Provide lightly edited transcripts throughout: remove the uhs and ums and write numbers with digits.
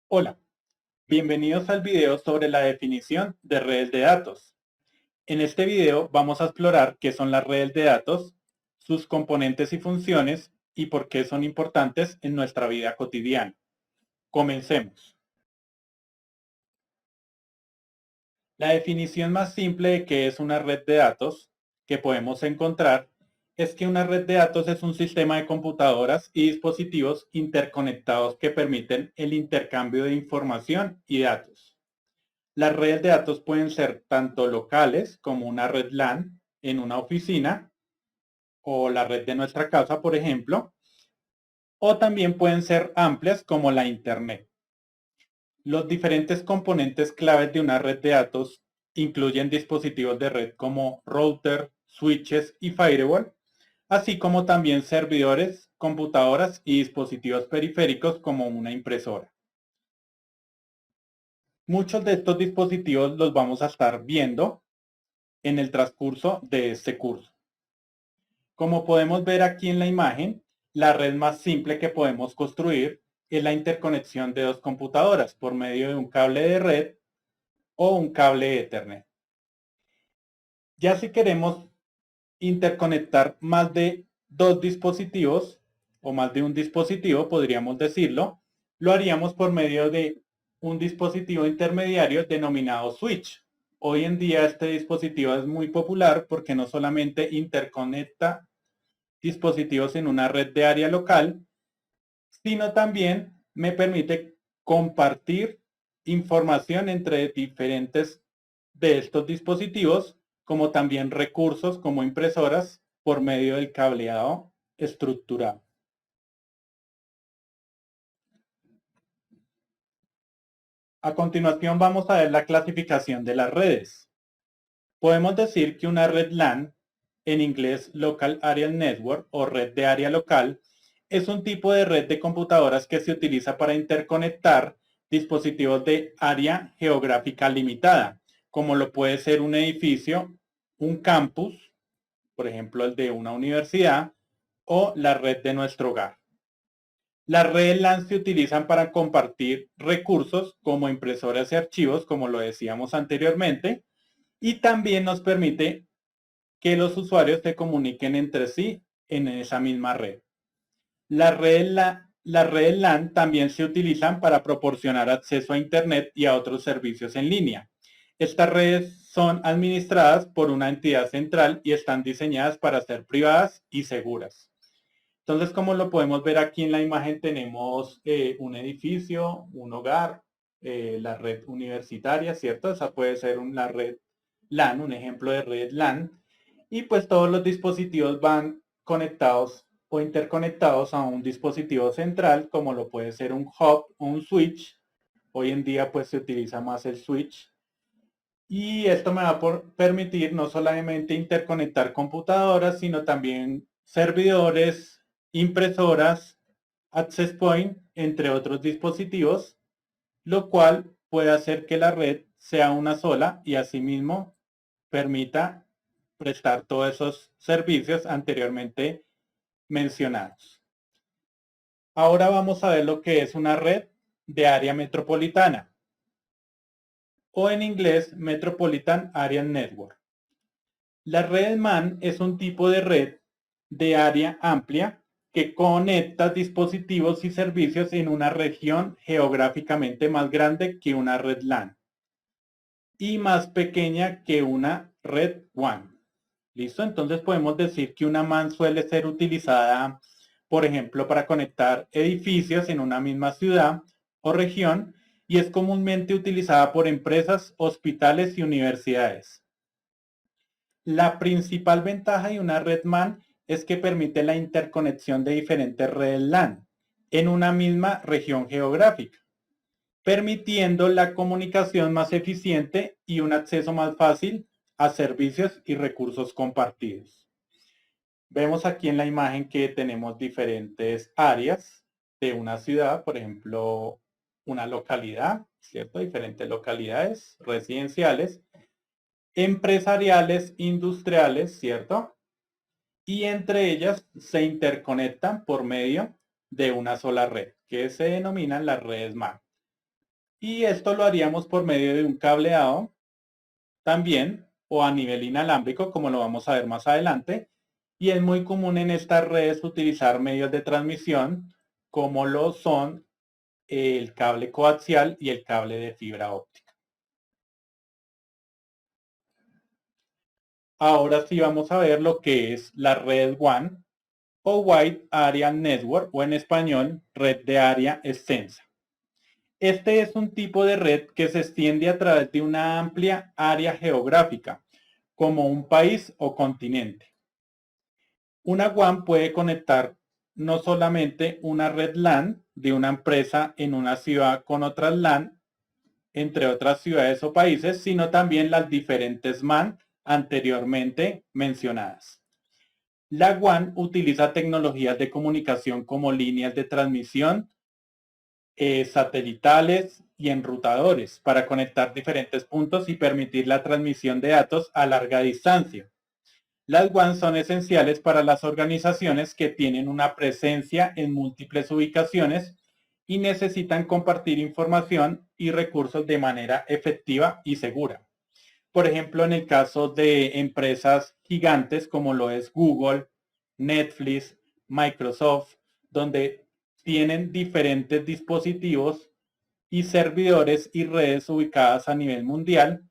Hola, bienvenidos al video sobre la definición de redes de datos. En este video vamos a explorar qué son las redes de datos, sus componentes y funciones y por qué son importantes en nuestra vida cotidiana. Comencemos. La definición más simple de qué es una red de datos que podemos encontrar es que una red de datos es un sistema de computadoras y dispositivos interconectados que permiten el intercambio de información y datos. Las redes de datos pueden ser tanto locales como una red LAN en una oficina o la red de nuestra casa, por ejemplo, o también pueden ser amplias como la Internet. Los diferentes componentes claves de una red de datos incluyen dispositivos de red como router, switches y firewall, así como también servidores, computadoras y dispositivos periféricos como una impresora. Muchos de estos dispositivos los vamos a estar viendo en el transcurso de este curso. Como podemos ver aquí en la imagen, la red más simple que podemos construir es la interconexión de dos computadoras por medio de un cable de red o un cable Ethernet. Ya si queremos interconectar más de dos dispositivos o más de un dispositivo, podríamos decirlo, lo haríamos por medio de un dispositivo intermediario denominado switch. Hoy en día este dispositivo es muy popular porque no solamente interconecta dispositivos en una red de área local, sino también me permite compartir información entre diferentes de estos dispositivos, como también recursos como impresoras por medio del cableado estructurado. A continuación vamos a ver la clasificación de las redes. Podemos decir que una red LAN, en inglés Local Area Network o red de área local, es un tipo de red de computadoras que se utiliza para interconectar dispositivos de área geográfica limitada, como lo puede ser un edificio, un campus, por ejemplo el de una universidad, o la red de nuestro hogar. Las redes LAN se utilizan para compartir recursos como impresoras y archivos, como lo decíamos anteriormente, y también nos permite que los usuarios se comuniquen entre sí en esa misma red. Las redes LAN también se utilizan para proporcionar acceso a Internet y a otros servicios en línea. Estas redes son administradas por una entidad central y están diseñadas para ser privadas y seguras. Entonces, como lo podemos ver aquí en la imagen, tenemos un edificio, un hogar, la red universitaria, ¿cierto? Esa puede ser la red LAN, un ejemplo de red LAN. Y pues todos los dispositivos van conectados o interconectados a un dispositivo central, como lo puede ser un hub o un switch. Hoy en día pues se utiliza más el switch. Y esto me va a permitir no solamente interconectar computadoras, sino también servidores, impresoras, access point, entre otros dispositivos, lo cual puede hacer que la red sea una sola y asimismo permita prestar todos esos servicios anteriormente mencionados. Ahora vamos a ver lo que es una red de área metropolitana o en inglés Metropolitan Area Network. La red MAN es un tipo de red de área amplia que conecta dispositivos y servicios en una región geográficamente más grande que una red LAN y más pequeña que una red WAN. ¿Listo? Entonces podemos decir que una MAN suele ser utilizada, por ejemplo, para conectar edificios en una misma ciudad o región y es comúnmente utilizada por empresas, hospitales y universidades. La principal ventaja de una red MAN es que permite la interconexión de diferentes redes LAN en una misma región geográfica, permitiendo la comunicación más eficiente y un acceso más fácil a servicios y recursos compartidos. Vemos aquí en la imagen que tenemos diferentes áreas de una ciudad, por ejemplo, una localidad, ¿cierto? Diferentes localidades residenciales, empresariales, industriales, ¿cierto? Y entre ellas se interconectan por medio de una sola red, que se denominan las redes MAN. Y esto lo haríamos por medio de un cableado también o a nivel inalámbrico, como lo vamos a ver más adelante. Y es muy común en estas redes utilizar medios de transmisión como lo son el cable coaxial y el cable de fibra óptica. Ahora sí vamos a ver lo que es la red WAN o Wide Area Network o en español red de área extensa. Este es un tipo de red que se extiende a través de una amplia área geográfica, como un país o continente. Una WAN puede conectar no solamente una red LAN de una empresa en una ciudad con otras LAN entre otras ciudades o países, sino también las diferentes MAN anteriormente mencionadas. La WAN utiliza tecnologías de comunicación como líneas de transmisión satelitales y enrutadores para conectar diferentes puntos y permitir la transmisión de datos a larga distancia. Las WAN son esenciales para las organizaciones que tienen una presencia en múltiples ubicaciones y necesitan compartir información y recursos de manera efectiva y segura. Por ejemplo, en el caso de empresas gigantes como lo es Google, Netflix, Microsoft, donde tienen diferentes dispositivos y servidores y redes ubicadas a nivel mundial,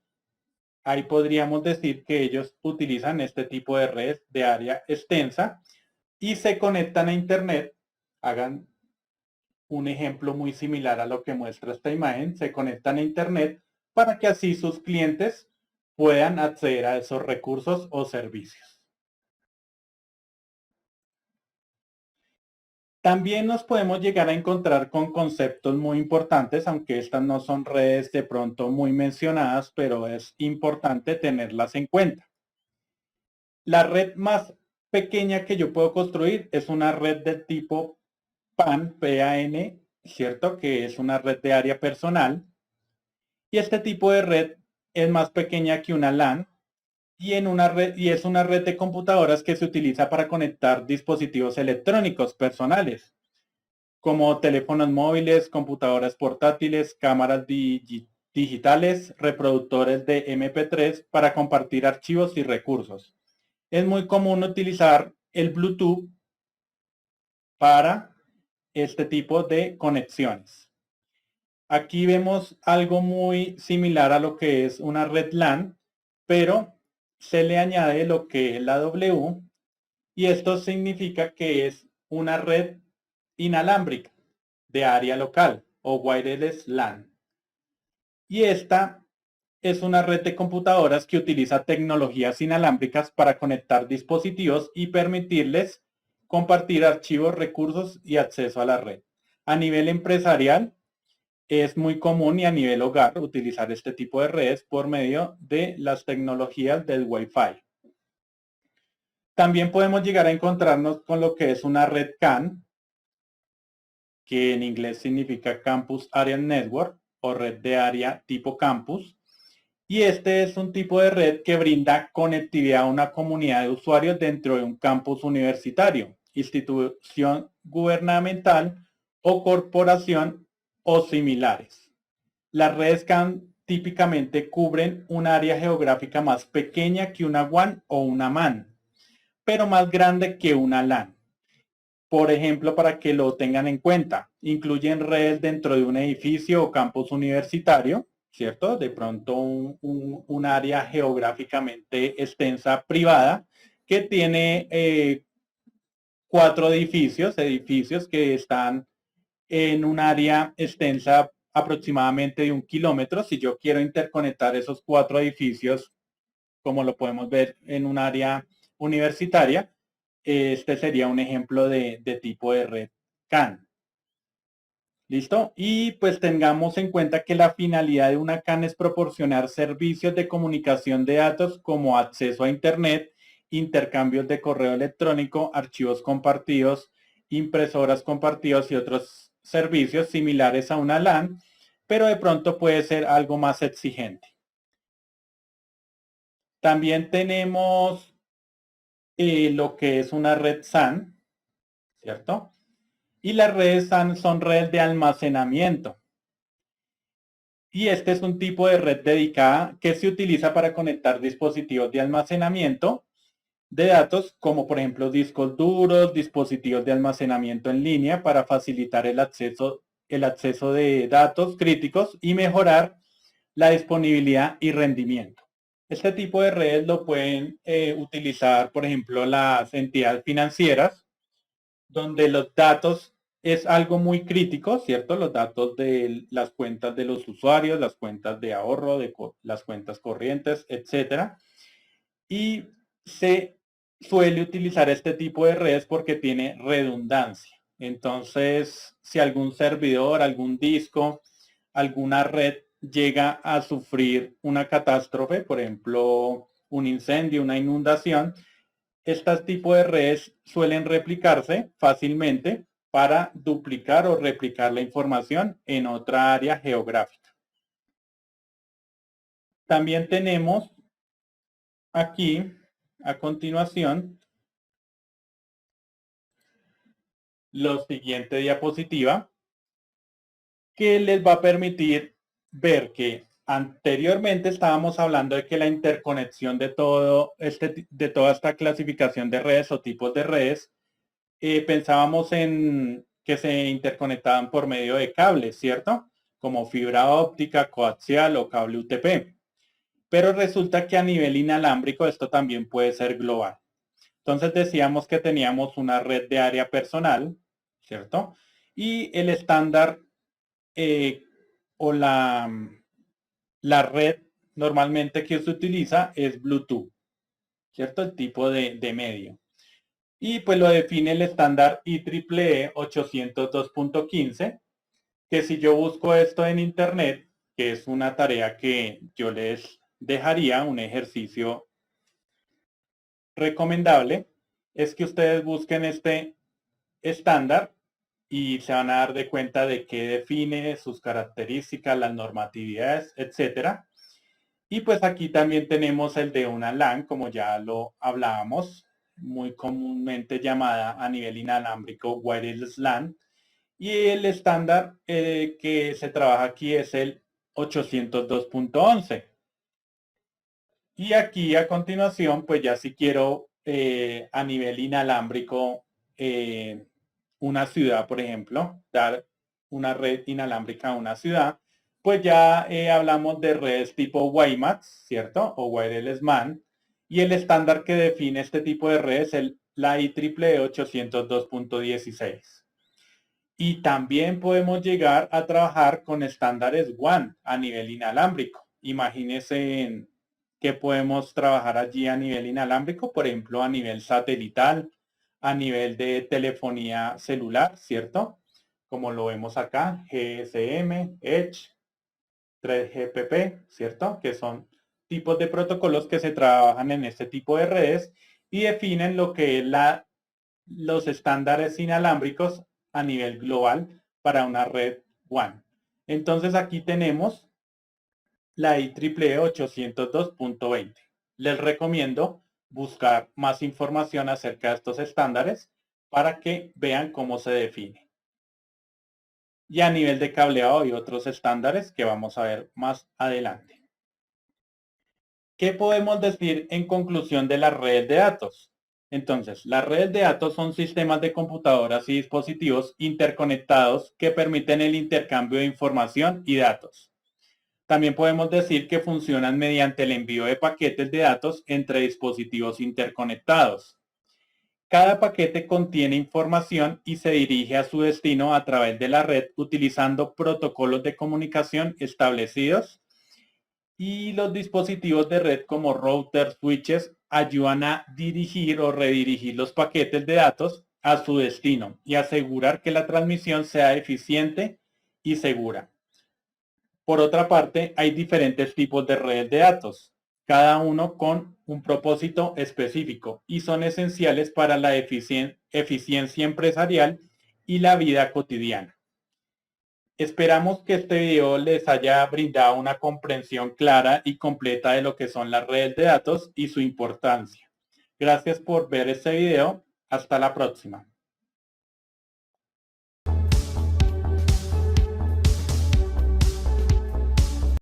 ahí podríamos decir que ellos utilizan este tipo de redes de área extensa y se conectan a Internet. Hagan un ejemplo muy similar a lo que muestra esta imagen. Se conectan a Internet para que así sus clientes puedan acceder a esos recursos o servicios. También nos podemos llegar a encontrar con conceptos muy importantes, aunque estas no son redes de pronto muy mencionadas, pero es importante tenerlas en cuenta. La red más pequeña que yo puedo construir es una red de tipo PAN, PAN, ¿cierto? Que es una red de área personal. Y este tipo de red es más pequeña que una LAN y es una red de computadoras que se utiliza para conectar dispositivos electrónicos personales, como teléfonos móviles, computadoras portátiles, cámaras digitales, reproductores de MP3 para compartir archivos y recursos. Es muy común utilizar el Bluetooth para este tipo de conexiones. Aquí vemos algo muy similar a lo que es una red LAN, pero se le añade lo que es la W y esto significa que es una red inalámbrica de área local o wireless LAN. Y esta es una red de computadoras que utiliza tecnologías inalámbricas para conectar dispositivos y permitirles compartir archivos, recursos y acceso a la red. A nivel empresarial, es muy común y a nivel hogar utilizar este tipo de redes por medio de las tecnologías del Wi-Fi. También podemos llegar a encontrarnos con lo que es una red CAN, que en inglés significa Campus Area Network o red de área tipo campus. Y este es un tipo de red que brinda conectividad a una comunidad de usuarios dentro de un campus universitario, institución gubernamental o corporación o similares. Las redes CAN típicamente cubren un área geográfica más pequeña que una WAN o una MAN, pero más grande que una LAN. Por ejemplo, para que lo tengan en cuenta, incluyen redes dentro de un edificio o campus universitario, ¿cierto? De pronto un área geográficamente extensa privada que tiene 4 edificios que están en un área extensa aproximadamente de 1 kilómetro. Si yo quiero interconectar esos 4 edificios, como lo podemos ver en un área universitaria, este sería un ejemplo de tipo de red CAN. ¿Listo? Y pues tengamos en cuenta que la finalidad de una CAN es proporcionar servicios de comunicación de datos como acceso a Internet, intercambios de correo electrónico, archivos compartidos, impresoras compartidas y otros servicios similares a una LAN, pero de pronto puede ser algo más exigente. También tenemos lo que es una red SAN, ¿cierto? Y las redes SAN son redes de almacenamiento. Y este es un tipo de red dedicada que se utiliza para conectar dispositivos de almacenamiento de datos, como por ejemplo discos duros, dispositivos de almacenamiento en línea para facilitar el acceso de datos críticos y mejorar la disponibilidad y rendimiento. Este tipo de redes lo pueden utilizar, por ejemplo, las entidades financieras, donde los datos es algo muy crítico, ¿cierto? Los datos de las cuentas de los usuarios, las cuentas de ahorro, las cuentas corrientes, etcétera. Y se suele utilizar este tipo de redes porque tiene redundancia. Entonces, si algún servidor, algún disco, alguna red llega a sufrir una catástrofe, por ejemplo, un incendio, una inundación, este tipo de redes suelen replicarse fácilmente para duplicar o replicar la información en otra área geográfica. También tenemos aquí, a continuación, la siguiente diapositiva, que les va a permitir ver que anteriormente estábamos hablando de que la interconexión de de toda esta clasificación de redes o tipos de redes, pensábamos en que se interconectaban por medio de cables, ¿cierto? Como fibra óptica, coaxial o cable UTP. Pero resulta que a nivel inalámbrico esto también puede ser global. Entonces decíamos que teníamos una red de área personal, ¿cierto? Y el estándar o la red normalmente que se utiliza es Bluetooth, ¿cierto? El tipo de medio. Y pues lo define el estándar IEEE 802.15, que si yo busco esto en internet, que es una tarea que yo les dejaría, un ejercicio recomendable, es que ustedes busquen este estándar y se van a dar de cuenta de qué define, sus características, las normatividades, etcétera. Y pues aquí también tenemos el de una LAN, como ya lo hablábamos, muy comúnmente llamada a nivel inalámbrico Wireless LAN. Y el estándar que se trabaja aquí es el 802.11. Y aquí a continuación, pues ya si quiero a nivel inalámbrico una ciudad, por ejemplo, dar una red inalámbrica a una ciudad, pues ya hablamos de redes tipo WiMAX, ¿cierto? O Wireless MAN. Y el estándar que define este tipo de redes es la IEEE 802.16. Y también podemos llegar a trabajar con estándares WAN a nivel inalámbrico. Imagínense que podemos trabajar allí a nivel inalámbrico, por ejemplo, a nivel satelital, a nivel de telefonía celular, ¿cierto? Como lo vemos acá, GSM, Edge, 3GPP, ¿cierto? Que son tipos de protocolos que se trabajan en este tipo de redes y definen lo que es los estándares inalámbricos a nivel global para una red WAN. Entonces aquí tenemos la IEEE 802.20. Les recomiendo buscar más información acerca de estos estándares para que vean cómo se define. Y a nivel de cableado hay otros estándares que vamos a ver más adelante. ¿Qué podemos decir en conclusión de las redes de datos? Entonces, las redes de datos son sistemas de computadoras y dispositivos interconectados que permiten el intercambio de información y datos. También podemos decir que funcionan mediante el envío de paquetes de datos entre dispositivos interconectados. Cada paquete contiene información y se dirige a su destino a través de la red utilizando protocolos de comunicación establecidos, y los dispositivos de red como routers, switches ayudan a dirigir o redirigir los paquetes de datos a su destino y asegurar que la transmisión sea eficiente y segura. Por otra parte, hay diferentes tipos de redes de datos, cada uno con un propósito específico y son esenciales para la eficiencia empresarial y la vida cotidiana. Esperamos que este video les haya brindado una comprensión clara y completa de lo que son las redes de datos y su importancia. Gracias por ver este video. Hasta la próxima.